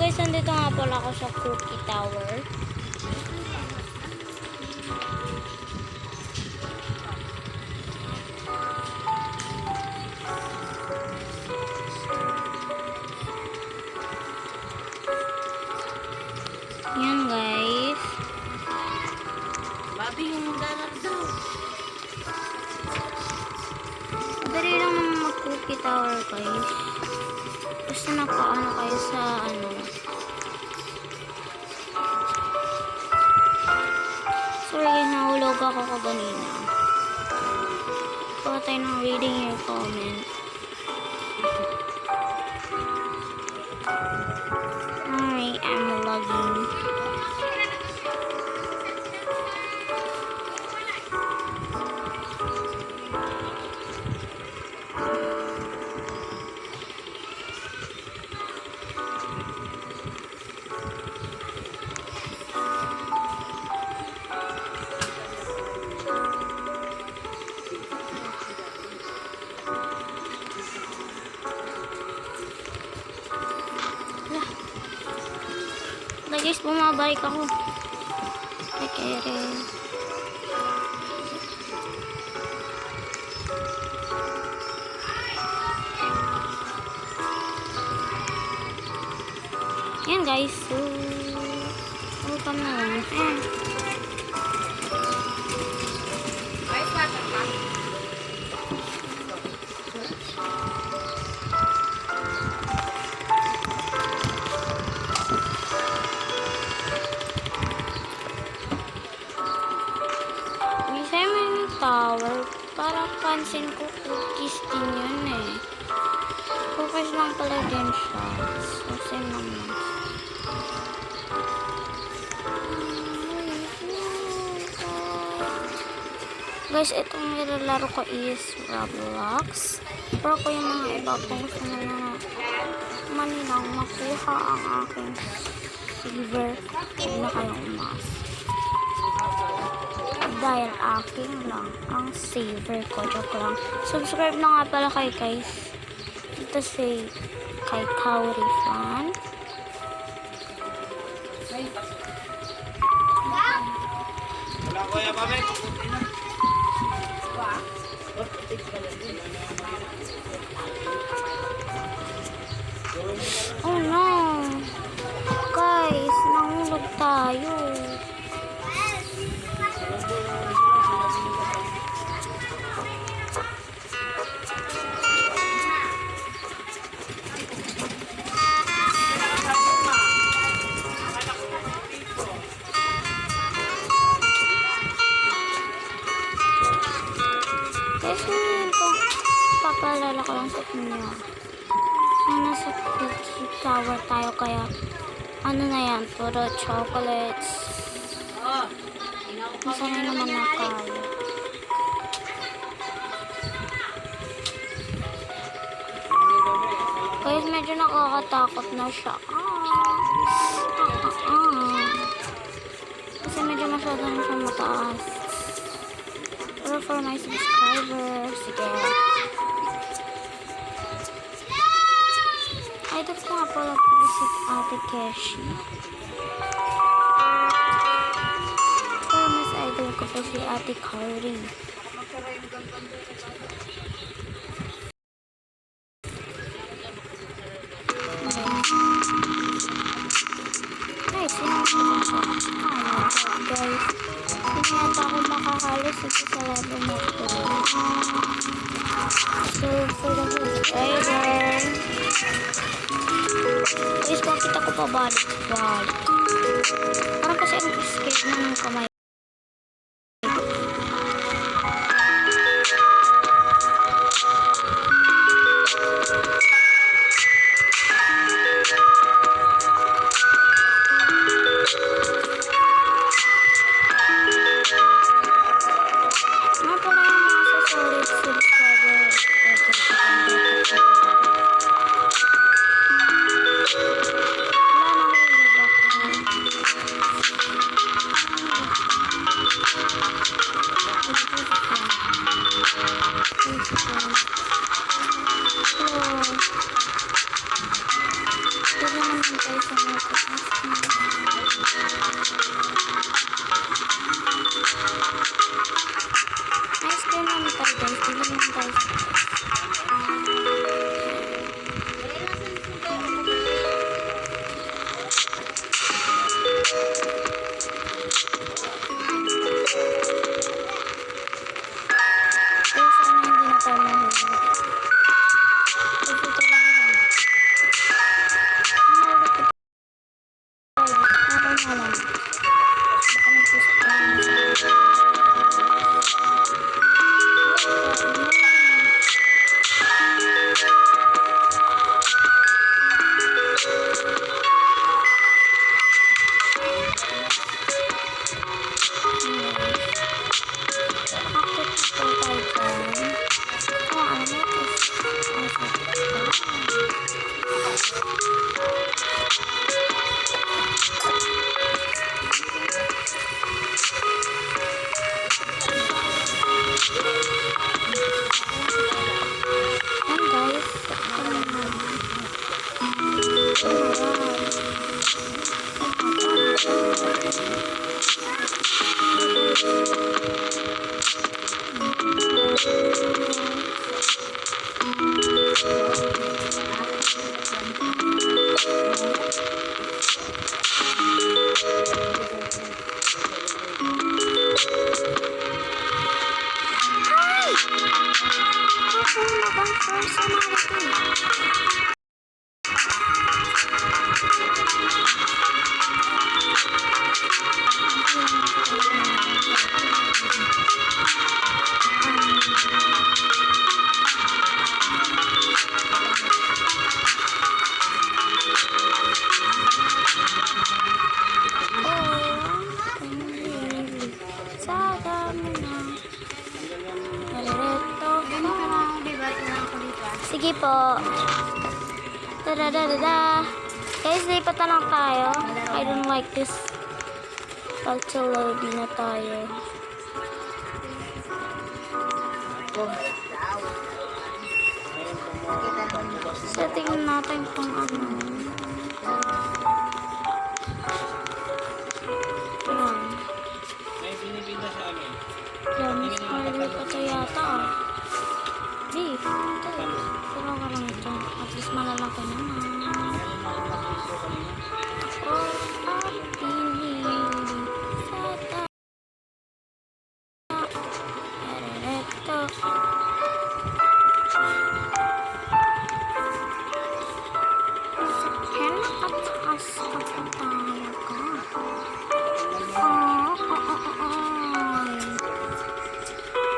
guys, nandito nga pala ako sa Cookie Tower. Yan guys. Babi yung dalag daw. Madali lang naman mag-Cookie Tower guys. Basta nakaano kayo sa ano. Sorry guys, nahulog ako kanina. Kuha tayo ng reading your comment. Sorry, I'm logging. Guys, bumabalik ako. Kere. Yan guys. So, welcome na lang. Ay, bata pa. Tower. Parang pansin ko cookies din yun eh. Cookies lang pala din siya. So, same naman. Guys, itong nilalaro ko is Roblox. Pero ko yung mga iba kung gusto nyo na manilang makuha ang aking silver. Huwag na kayong umas. Dahil aking lang ang saver ko. Joke lang. Subscribe na nga pala kay guys. Ito si kay Kauri Fan. Wala ko ya babe. Oh no. Guys, nahulog tayo. Papalala ko lang sa inyo na nasa Cookie Tower tayo, kaya ano na yan, puro chocolates. Masanay naman na tayo. Guys, medyo nakakatakot na siya. Kasi medyo masyado na siya mataas. Pero for my subscribers, sige. Idol ko nga pala si Ate Keshi. Pero mas idol ko po si Ate Kauri. Guys, yun ang guys. Hindi yata ako makakalos sa level na ito. So, for the subscriber, guys, bakit ako pabalik? Parang kasi ang scared na ng kamay. Ano pala yung mga solid subscribers? tayo sa multitasking. Ice cream naman tayo guys. Bili naman tayo sa guys, sana hindi na tayo mahuli. Kasi ito lang yan. Mahuli ko tayo. Okay na lang. Baka mag-push pa rin. Sige po. Da-da-da-da-da. Guys, lipat na lang tayo. I don't like this. Pag-load na tayo. Setting natin kung ano. Yan. May binibinda sa amin. Yan, smiley pa to yata ah. Di, ito. Pero ka lang ito. At least malalaki naman. Ako ang pinili sa tayo. Ito. Sakyan at taas ka pa tayo ka.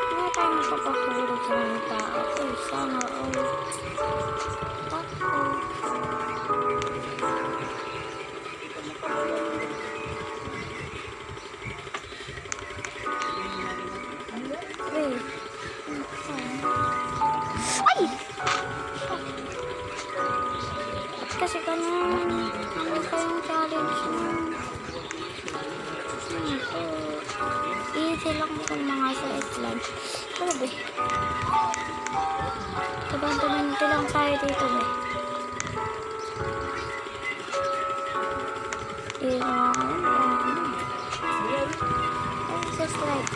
Hindi tayo magpapahulog sa mga tao. Uy, sana all. Tako. Wait. Ay! Ba't kasi ganun? Ano pa yung challenge mo? Ito. Easy lang itong mga sa slime. Ano ba? Tabantaminti lang tayo dito ba? Hindi ko alam. It's just like,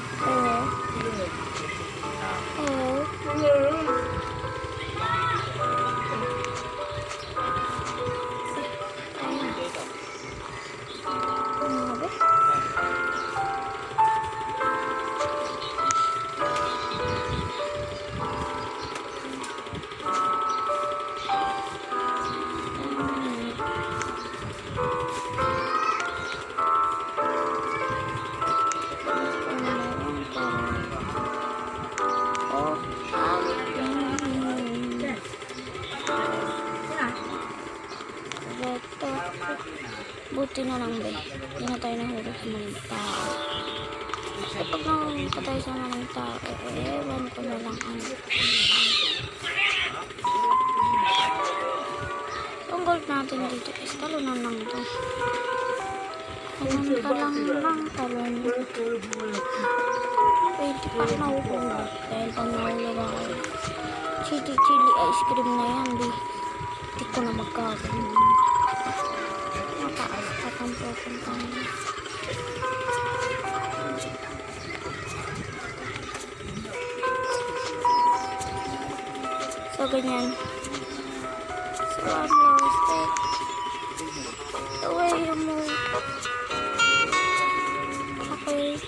buti na lang ba? Hindi na tayo nahulog sa mga tao. Kapag nahulog pa tayo sa mga tao, ewan ko na lang ano. Itong gold natin dito is talunan lang ito. Talon pa lang lang talon. Pwede pa nahuhulog. Dahil pag nahulog ako, chili ice cream na yan, di. Hindi ko na magkakaroon. Katang pupunta niya. So, ganyan. So, I'm lost it. The way you move. Okay.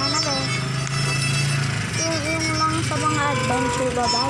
Nana guys. Yun lang sa mga adventure. Bye-bye.